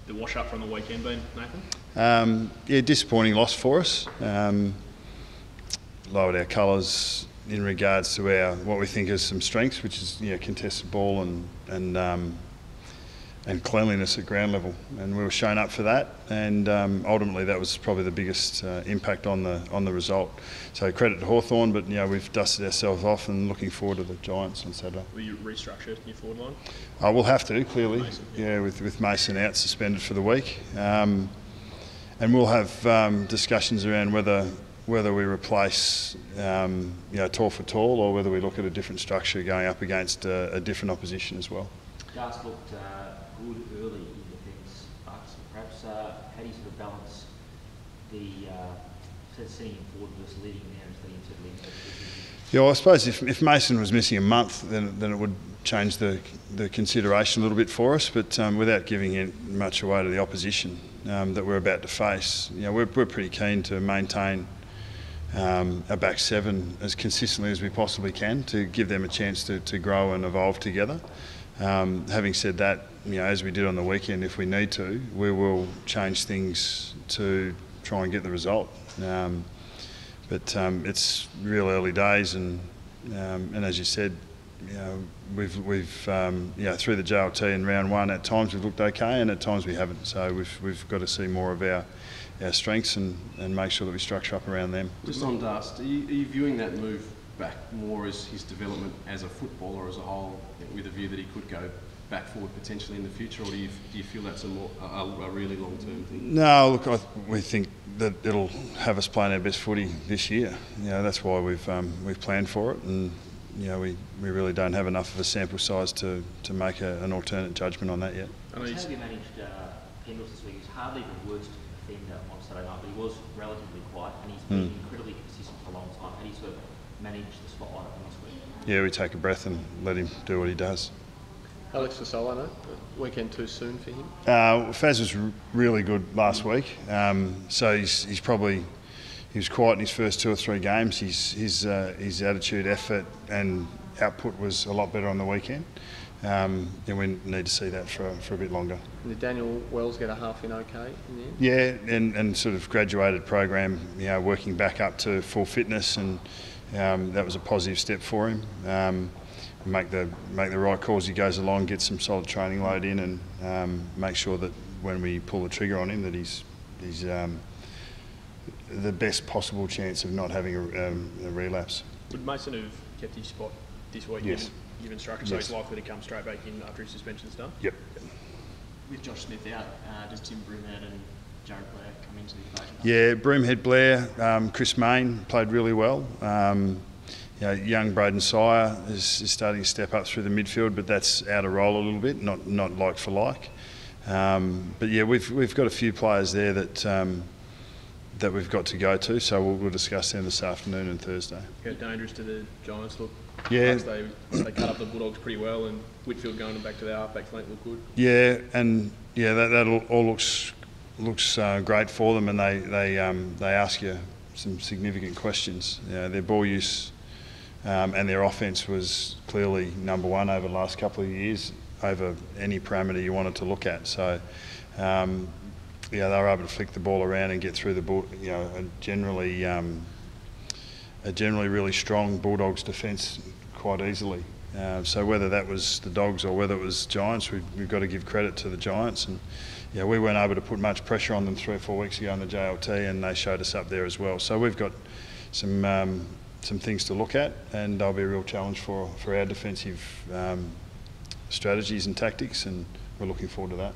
the wash-up from the weekend been, Nathan? Yeah, disappointing loss for us. Lowered our colours in regards to what we think is some strengths, which is contested ball and cleanliness at ground level, and we were shown up for that, and ultimately that was probably the biggest impact on the result. So credit to Hawthorn, but we've dusted ourselves off and looking forward to the Giants on Saturday. Will you restructure your forward line? We'll have to, clearly. Mason, with Mason out suspended for the week, and we'll have discussions around whether we replace tall for tall, or whether we look at a different structure going up against a different opposition as well. Darts looked good early in defence, but perhaps how do you sort of balance the sitting forward versus leading now and letting him settle into it? Yeah, well, I suppose if Mason was missing a month, then it would change the consideration a little bit for us, but without giving it much away to the opposition that we're about to face, we're pretty keen to maintain a back seven as consistently as we possibly can to give them a chance to grow and evolve together. Having said that, as we did on the weekend, if we need to, we will change things to try and get the result. But it's real early days, and as you said, we've through the JLT in round one, at times we've looked okay, and at times we haven't. So we've got to see more of our strengths and make sure that we structure up around them. Just on Dust, are you viewing that move back more as his development as a footballer as a whole, with a view that he could go back forward potentially in the future, or do you feel that's a really long-term thing? No, look, we think that it'll have us playing our best footy this year. That's why we've planned for it, and we really don't have enough of a sample size to make an alternate judgment on that yet. How have you managed Pendles this week? He's hardly the worst offender on Saturday night, but he was relatively quiet, and he's been incredibly consistent for a long time. How do you sort of manage the spotlight on this week? Yeah, we take a breath and let him do what he does. Alex Fasolo, weekend too soon for him? Faz was really good last week, so he was quiet in his first 2 or 3 games. His attitude, effort and output was a lot better on the weekend, and we need to see that for a bit longer. And did Daniel Wells get a half in okay in the end? Yeah, and sort of graduated program, working back up to full fitness, and that was a positive step for him. Make the right calls as he goes along, get some solid training load in, and make sure that when we pull the trigger on him, that he's the best possible chance of not having a relapse. Would Mason have kept his spot this week? Yes. Given structure, so he's likely to come straight back in after his suspension's done? Yep. With Josh Smith out, does Tim Broomhead and Jared Blair come into the equation? Yeah, Broomhead, Blair, Chris Mayne played really well. Young Braden Sire is starting to step up through the midfield, but that's out of role a little bit, not like for like. But yeah, we've got a few players there that we've got to go to, so we'll discuss them this afternoon and Thursday. How dangerous to the Giants look? Yeah, they cut up the Bulldogs pretty well, and Whitfield going back to the halfback flank looked good. Yeah, and that all looks great for them, and they ask you some significant questions. Their ball use and their offence was clearly number one over the last couple of years, over any parameter you wanted to look at. So they were able to flick the ball around and get through the ball. A generally really strong Bulldogs defence quite easily. So whether that was the Dogs or whether it was Giants, we've got to give credit to the Giants. And we weren't able to put much pressure on them 3 or 4 weeks ago in the JLT, and they showed us up there as well. So we've got some things to look at, and they'll be a real challenge for our defensive strategies and tactics, and we're looking forward to that.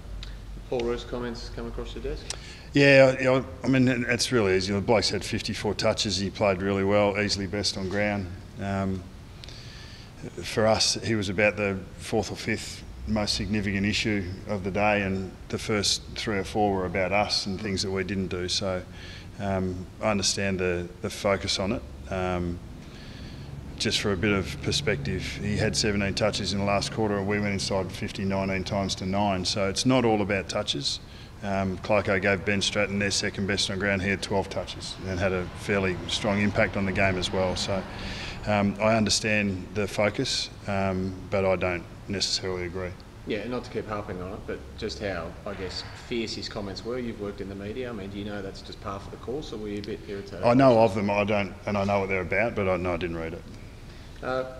Paul Roos comments come across your desk? Yeah, I mean, it's really easy. The bloke's had 54 touches. He played really well, easily best on ground. For us, he was about the 4th or 5th most significant issue of the day, and the first 3 or 4 were about us and things that we didn't do. So I understand the focus on it. Just for a bit of perspective, he had 17 touches in the last quarter, and we went inside 19 times to 9. So it's not all about touches. Clarko gave Ben Stratton their second best on ground. He had 12 touches and had a fairly strong impact on the game as well. So I understand the focus, but I don't necessarily agree. Yeah, not to keep harping on it, but just how, I guess, fierce his comments were. You've worked in the media. I mean, do you know that's just par for the course, or were you a bit irritated? I know of them. I don't, and I know what they're about, but I didn't read it.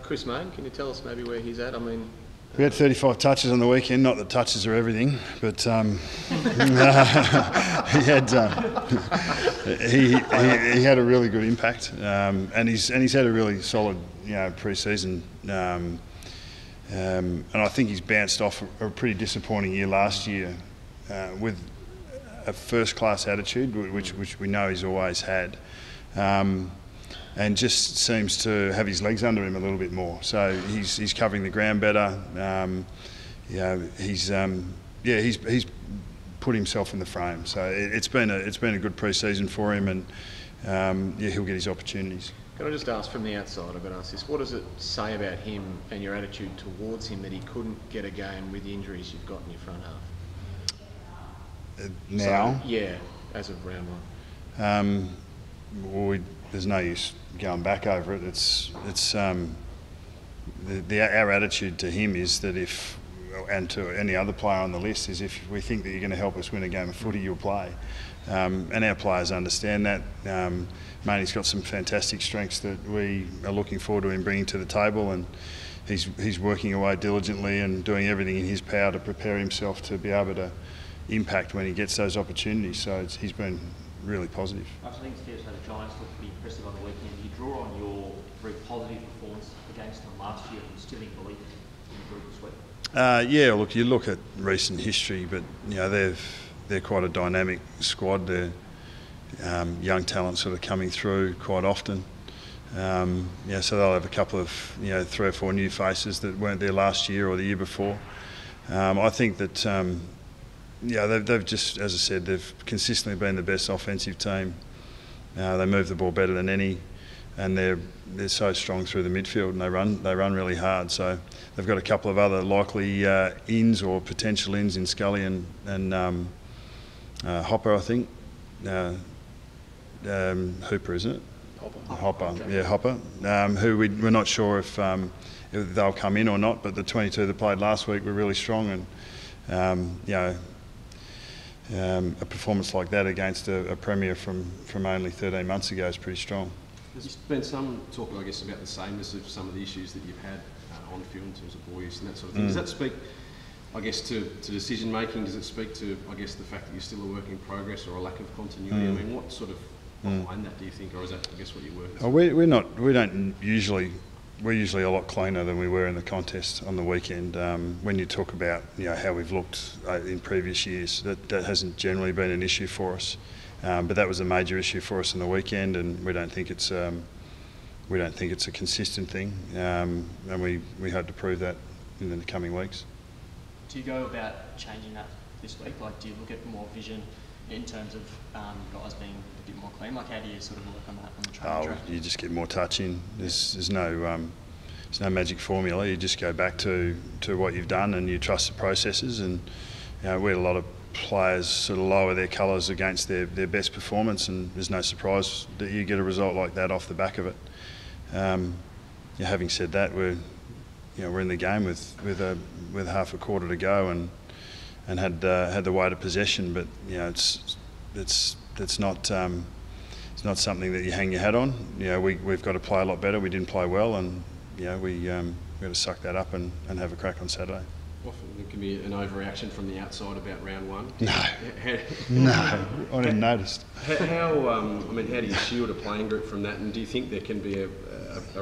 Chris Mayne, can you tell us maybe where he's at? I mean, we had 35 touches on the weekend. Not that touches are everything, but he had he had a really good impact, and he's had a really solid pre-season. And I think he's bounced off a pretty disappointing year last year with a first-class attitude, which we know he's always had, and just seems to have his legs under him a little bit more. So he's covering the ground better. He's put himself in the frame. So it's been a good pre-season for him, and he'll get his opportunities. Can I just ask from the outside, I've got to ask this, what does it say about him and your attitude towards him that he couldn't get a game with the injuries you've got in your front half? Now? So, yeah, as of round one. Well, there's no use going back over it. Our attitude to him is that and to any other player on the list, is if we think that you're going to help us win a game of footy, you'll play. And our players understand that. Manny's got some fantastic strengths that we are looking forward to him bringing to the table, and he's working away diligently and doing everything in his power to prepare himself to be able to impact when he gets those opportunities. So he's been really positive. I think it's fair to say the Giants looked pretty impressive on the weekend. You draw on your very positive performance against them last year, and still in belief in the group sweep. Yeah, look, you look at recent history, but they're quite a dynamic squad. They're young talent sort of coming through quite often. So they'll have a couple of 3 or 4 new faces that weren't there last year or the year before. I think that they've just, as I said, they've consistently been the best offensive team. They move the ball better than any, and they're so strong through the midfield, and they run really hard. So they've got a couple of other likely ins or potential ins in Scully and Hopper, I think. Hooper, isn't it? Hopper. Yeah, Hopper. Who we're not sure if they'll come in or not, but the 22 that played last week were really strong, and a performance like that against a premier from only 13 months ago is pretty strong. There's been some talk, I guess, about the sameness of some of the issues that you've had on field in terms of ball use and that sort of thing. Does that speak, I guess, to decision making? Does it speak to, I guess, the fact that you're still a work in progress or a lack of continuity? I mean, what sort of behind that do you think, or is that, I guess, what you're working? We're usually a lot cleaner than we were in the contest on the weekend. When you talk about how we've looked in previous years, that hasn't generally been an issue for us. But that was a major issue for us on the weekend, and we don't think it's a consistent thing, and we hope to prove that in the coming weeks. Do you go about changing that this week? Like, do you look at more vision in terms of guys being a bit more clean? Like, how do you sort of work on that on the training track? You just get more touch in. There's no magic formula. You just go back to what you've done, and you trust the processes. And we had a lot of players sort of lower their colours against their best performance, and there's no surprise that you get a result like that off the back of it. Having said that, we're in the game with half a quarter to go, and had the weight of possession, but it's not something that you hang your hat on. We've got to play a lot better. We didn't play well, and we got to suck that up and have a crack on Saturday. Often there can be an overreaction from the outside about round one. No, I didn't notice. How do you shield a playing group from that? And do you think there can be a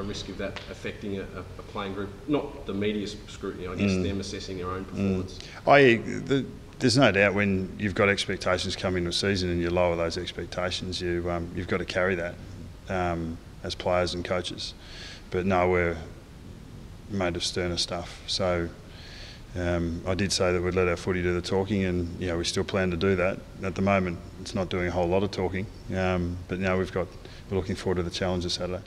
risk of that affecting a playing group? Not the media scrutiny, I guess, them assessing their own performance. There's no doubt when you've got expectations coming into a season and you lower those expectations, you've got to carry that as players and coaches. But no, we're made of sterner stuff. So I did say that we'd let our footy do the talking, and we still plan to do that. At the moment, it's not doing a whole lot of talking, but now we're looking forward to the challenge this Saturday.